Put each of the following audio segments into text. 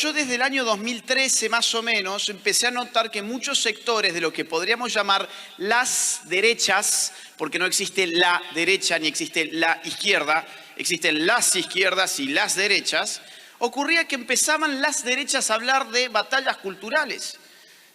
Yo desde el año 2013 más o menos empecé a notar que muchos sectores de lo que podríamos llamar las derechas, porque no existe la derecha ni existe la izquierda, existen las izquierdas y las derechas, ocurría que empezaban las derechas a hablar de batallas culturales.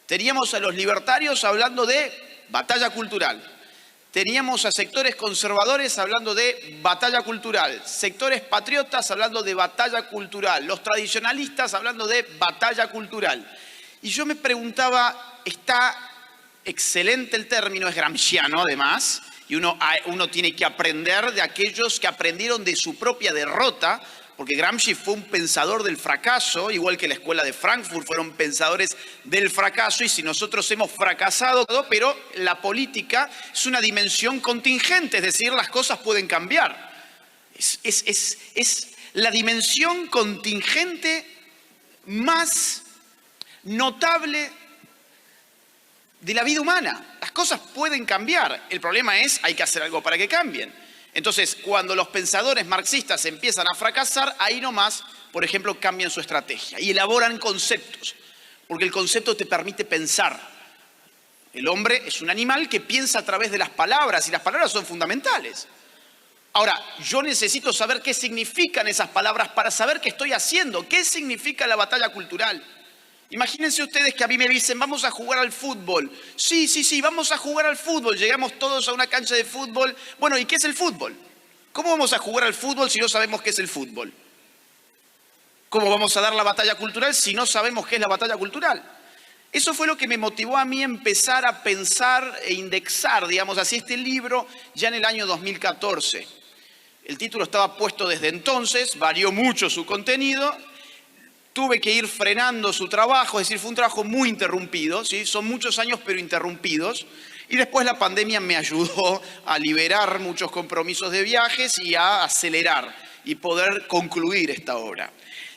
Teníamos a los libertarios hablando de batalla cultural. Teníamos a sectores conservadores hablando de batalla cultural, sectores patriotas hablando de batalla cultural, los tradicionalistas hablando de batalla cultural. Y yo me preguntaba, está excelente el término, es gramsciano además, y uno tiene que aprender de aquellos que aprendieron de su propia derrota, porque Gramsci fue un pensador del fracaso, igual que la Escuela de Frankfurt fueron pensadores del fracaso, y si nosotros hemos fracasado, pero la política es una dimensión contingente, es decir, las cosas pueden cambiar. Es la dimensión contingente más notable de la vida humana. Las cosas pueden cambiar, el problema es, hay que hacer algo para que cambien. Entonces, cuando los pensadores marxistas empiezan a fracasar, ahí nomás, por ejemplo, cambian su estrategia y elaboran conceptos, porque el concepto te permite pensar. El hombre es un animal que piensa a través de las palabras, y las palabras son fundamentales. Ahora, yo necesito saber qué significan esas palabras para saber qué estoy haciendo. ¿Qué significa la batalla cultural? Imagínense ustedes que a mí me dicen, vamos a jugar al fútbol. Sí, vamos a jugar al fútbol. Llegamos todos a una cancha de fútbol. Bueno, ¿y qué es el fútbol? ¿Cómo vamos a jugar al fútbol si no sabemos qué es el fútbol? ¿Cómo vamos a dar la batalla cultural si no sabemos qué es la batalla cultural? Eso fue lo que me motivó a mí a empezar a pensar e indexar, digamos así, este libro ya en el año 2014. El título estaba puesto desde entonces, varió mucho su contenido. Tuve que ir frenando su trabajo, es decir, fue un trabajo muy interrumpido, ¿sí? Son muchos años pero interrumpidos. Y después la pandemia me ayudó a liberar muchos compromisos de viajes y a acelerar y poder concluir esta obra.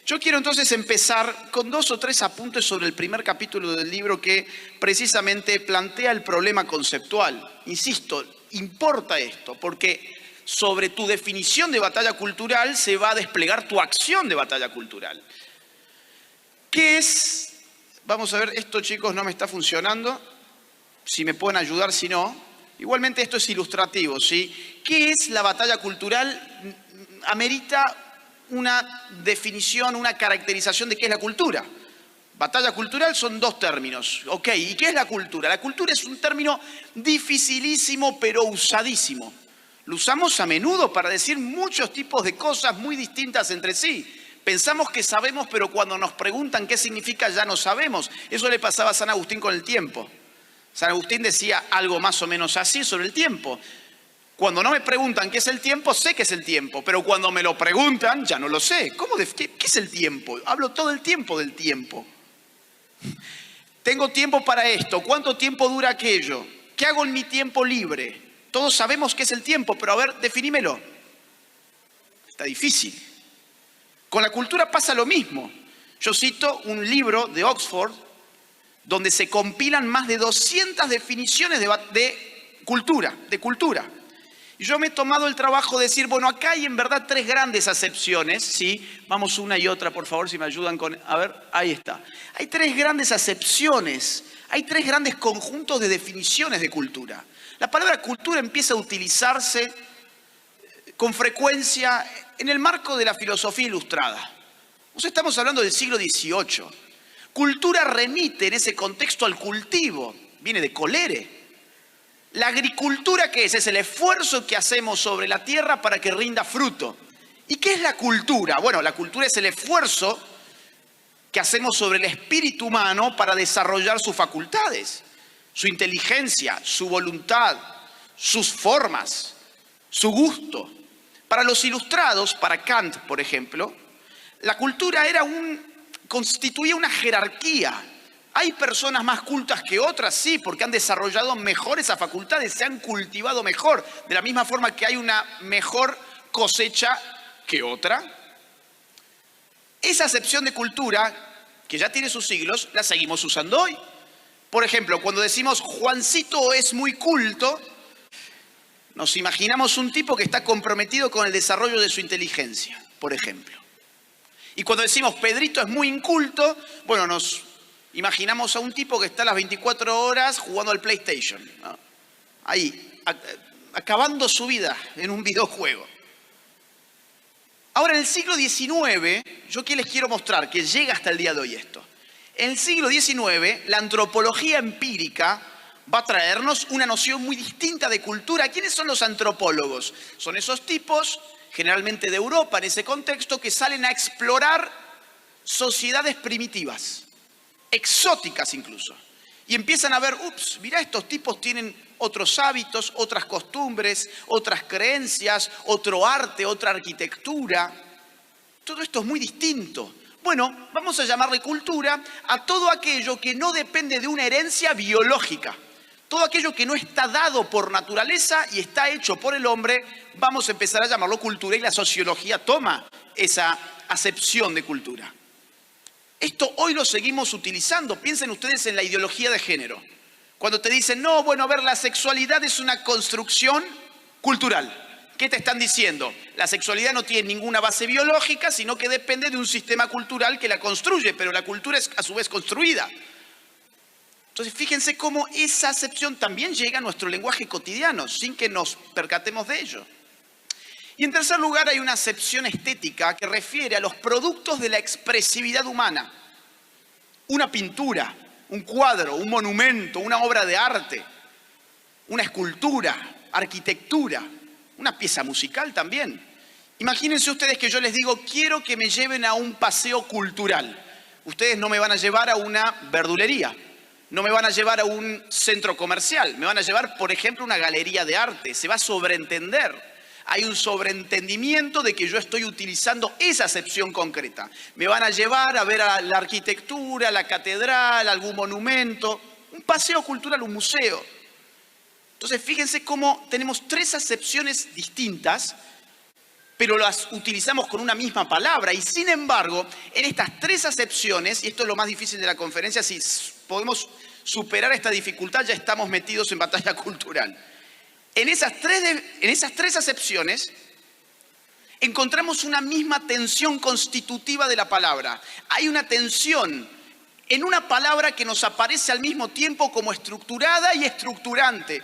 Yo quiero entonces empezar con 2 o 3 apuntes sobre el primer capítulo del libro que precisamente plantea el problema conceptual. Insisto, importa esto, porque sobre tu definición de batalla cultural se va a desplegar tu acción de batalla cultural. ¿Qué es? Vamos a ver, esto chicos no me está funcionando, si me pueden ayudar, si no. Igualmente esto es ilustrativo, ¿sí? ¿Qué es la batalla cultural? Amerita una definición, una caracterización de qué es la cultura. Batalla cultural son 2 términos, ¿ok? ¿Y qué es la cultura? La cultura es un término dificilísimo pero usadísimo. Lo usamos a menudo para decir muchos tipos de cosas muy distintas entre sí. Pensamos que sabemos, pero cuando nos preguntan qué significa ya no sabemos. Eso le pasaba a San Agustín con el tiempo. San Agustín decía algo más o menos así sobre el tiempo. Cuando no me preguntan qué es el tiempo, sé qué es el tiempo, pero cuando me lo preguntan, ya no lo sé. ¿Qué es el tiempo? Hablo todo el tiempo del tiempo. Tengo tiempo para esto. ¿Cuánto tiempo dura aquello? ¿Qué hago en mi tiempo libre? Todos sabemos qué es el tiempo, pero a ver, definímelo. Está difícil. Con la cultura pasa lo mismo. Yo cito un libro de Oxford donde se compilan más de 200 definiciones de cultura. Y yo me he tomado el trabajo de decir, bueno, acá hay en verdad 3 grandes acepciones, ¿sí? Vamos una y otra, por favor, si me ayudan con... A ver, ahí está. Hay 3 grandes acepciones, hay 3 grandes conjuntos de definiciones de cultura. La palabra cultura empieza a utilizarse con frecuencia en el marco de la filosofía ilustrada. Estamos hablando del siglo XVIII. Cultura remite en ese contexto al cultivo, viene de colere. La agricultura, ¿qué es? Es el esfuerzo que hacemos sobre la tierra para que rinda fruto. ¿Y qué es la cultura? Bueno, la cultura es el esfuerzo que hacemos sobre el espíritu humano para desarrollar sus facultades, su inteligencia, su voluntad, sus formas, su gusto. Para los ilustrados, para Kant, por ejemplo, la cultura constituía una jerarquía. Hay personas más cultas que otras, sí, porque han desarrollado mejor esas facultades, se han cultivado mejor, de la misma forma que hay una mejor cosecha que otra. Esa acepción de cultura, que ya tiene sus siglos, la seguimos usando hoy. Por ejemplo, cuando decimos Juancito es muy culto, nos imaginamos un tipo que está comprometido con el desarrollo de su inteligencia, por ejemplo. Y cuando decimos Pedrito es muy inculto, bueno, nos imaginamos a un tipo que está las 24 horas jugando al PlayStation, ¿no? Ahí, acabando su vida en un videojuego. Ahora, en el siglo XIX, ¿yo qué les quiero mostrar? Que llega hasta el día de hoy esto. En el siglo XIX, la antropología empírica va a traernos una noción muy distinta de cultura. ¿Quiénes son los antropólogos? Son esos tipos, generalmente de Europa en ese contexto, que salen a explorar sociedades primitivas, exóticas incluso. Y empiezan a ver, ups, mirá, estos tipos tienen otros hábitos, otras costumbres, otras creencias, otro arte, otra arquitectura. Todo esto es muy distinto. Bueno, vamos a llamarle cultura a todo aquello que no depende de una herencia biológica. Todo aquello que no está dado por naturaleza y está hecho por el hombre, vamos a empezar a llamarlo cultura y la sociología toma esa acepción de cultura. Esto hoy lo seguimos utilizando. Piensen ustedes en la ideología de género. Cuando te dicen, no, bueno, a ver, la sexualidad es una construcción cultural. ¿Qué te están diciendo? La sexualidad no tiene ninguna base biológica, sino que depende de un sistema cultural que la construye, pero la cultura es a su vez construida. Entonces, fíjense cómo esa acepción también llega a nuestro lenguaje cotidiano, sin que nos percatemos de ello. Y en tercer lugar, hay una acepción estética que refiere a los productos de la expresividad humana. Una pintura, un cuadro, un monumento, una obra de arte, una escultura, arquitectura, una pieza musical también. Imagínense ustedes que yo les digo, quiero que me lleven a un paseo cultural. Ustedes no me van a llevar a una verdulería, no me van a llevar a un centro comercial, me van a llevar, por ejemplo, a una galería de arte. Se va a sobreentender. Hay un sobreentendimiento de que yo estoy utilizando esa acepción concreta. Me van a llevar a ver a la arquitectura, la catedral, algún monumento, un paseo cultural, un museo. Entonces, fíjense cómo tenemos tres acepciones distintas, pero las utilizamos con una misma palabra. Y sin embargo, en estas tres acepciones, y esto es lo más difícil de la conferencia, si podemos superar esta dificultad, ya estamos metidos en batalla cultural. En esas tres acepciones encontramos una misma tensión constitutiva de la palabra. Hay una tensión en una palabra que nos aparece al mismo tiempo como estructurada y estructurante,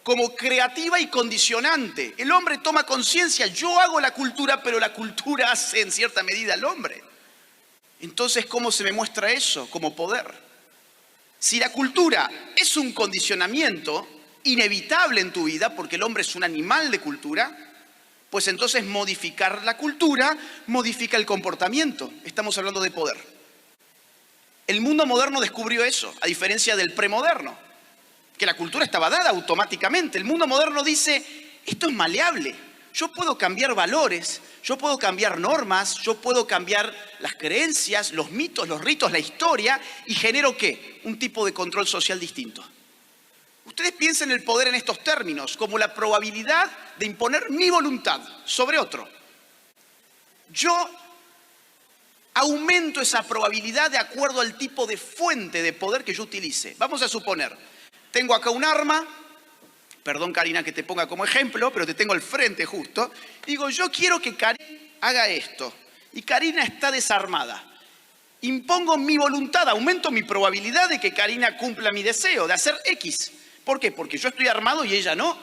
como creativa y condicionante. El hombre toma conciencia, yo hago la cultura, pero la cultura hace en cierta medida al hombre. Entonces, ¿cómo se me muestra eso? Como poder. Si la cultura es un condicionamiento inevitable en tu vida, porque el hombre es un animal de cultura, pues entonces modificar la cultura modifica el comportamiento. Estamos hablando de poder. El mundo moderno descubrió eso, a diferencia del premoderno, que la cultura estaba dada automáticamente. El mundo moderno dice, esto es maleable. Yo puedo cambiar valores, yo puedo cambiar normas, yo puedo cambiar las creencias, los mitos, los ritos, la historia, y genero ¿qué? Un tipo de control social distinto. Ustedes piensen el poder en estos términos, como la probabilidad de imponer mi voluntad sobre otro. Yo aumento esa probabilidad de acuerdo al tipo de fuente de poder que yo utilice. Vamos a suponer, tengo acá un arma, perdón Karina que te ponga como ejemplo, pero te tengo al frente justo. Digo, yo quiero que Karina haga esto, y Karina está desarmada. Impongo mi voluntad, aumento mi probabilidad de que Karina cumpla mi deseo de hacer X. ¿Por qué? Porque yo estoy armado y ella no.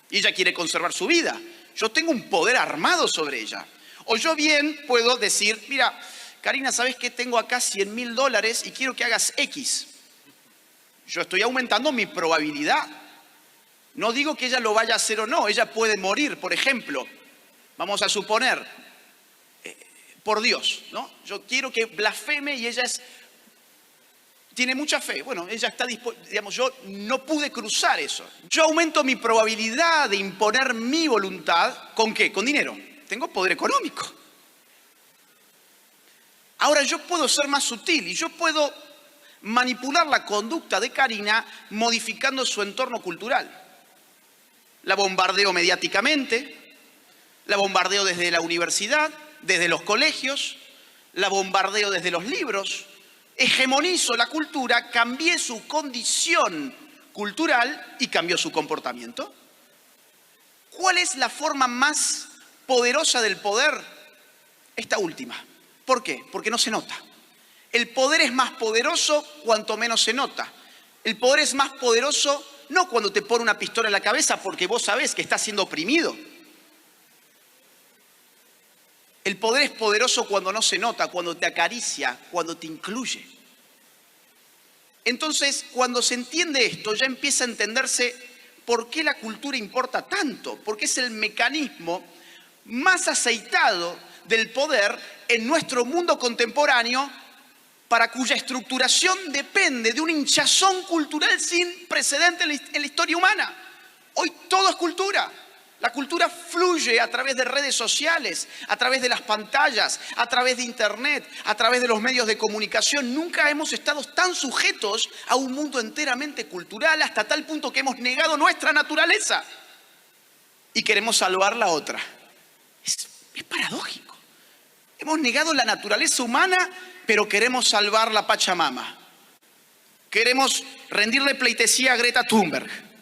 Y ella quiere conservar su vida. Yo tengo un poder armado sobre ella. O yo bien puedo decir, mira, Karina, ¿sabes qué? Tengo acá $100.000 y quiero que hagas X. Yo estoy aumentando mi probabilidad. No digo que ella lo vaya a hacer o no. Ella puede morir, por ejemplo. Vamos a suponer, por Dios, ¿no? Yo quiero que blasfeme y ella tiene mucha fe. Bueno, ella está dispuesta, digamos, yo no pude cruzar eso. Yo aumento mi probabilidad de imponer mi voluntad, ¿con qué? Con dinero. Tengo poder económico. Ahora yo puedo ser más sutil y yo puedo manipular la conducta de Karina modificando su entorno cultural. La bombardeo mediáticamente, la bombardeo desde la universidad, desde los colegios, la bombardeo desde los libros. Hegemonizo la cultura, cambié su condición cultural y cambió su comportamiento. ¿Cuál es la forma más poderosa del poder? Esta última. ¿Por qué? Porque no se nota. El poder es más poderoso cuanto menos se nota. El poder es más poderoso no cuando te pone una pistola en la cabeza porque vos sabés que estás siendo oprimido. El poder es poderoso cuando no se nota, cuando te acaricia, cuando te incluye. Entonces, cuando se entiende esto, ya empieza a entenderse por qué la cultura importa tanto, porque es el mecanismo más aceitado del poder en nuestro mundo contemporáneo, para cuya estructuración depende de un hinchazón cultural sin precedente en la historia humana. Hoy todo es cultura. La cultura fluye a través de redes sociales, a través de las pantallas, a través de internet, a través de los medios de comunicación. Nunca hemos estado tan sujetos a un mundo enteramente cultural, hasta tal punto que hemos negado nuestra naturaleza y queremos salvar la otra. Es paradójico. Hemos negado la naturaleza humana, pero queremos salvar la Pachamama. Queremos rendirle pleitesía a Greta Thunberg.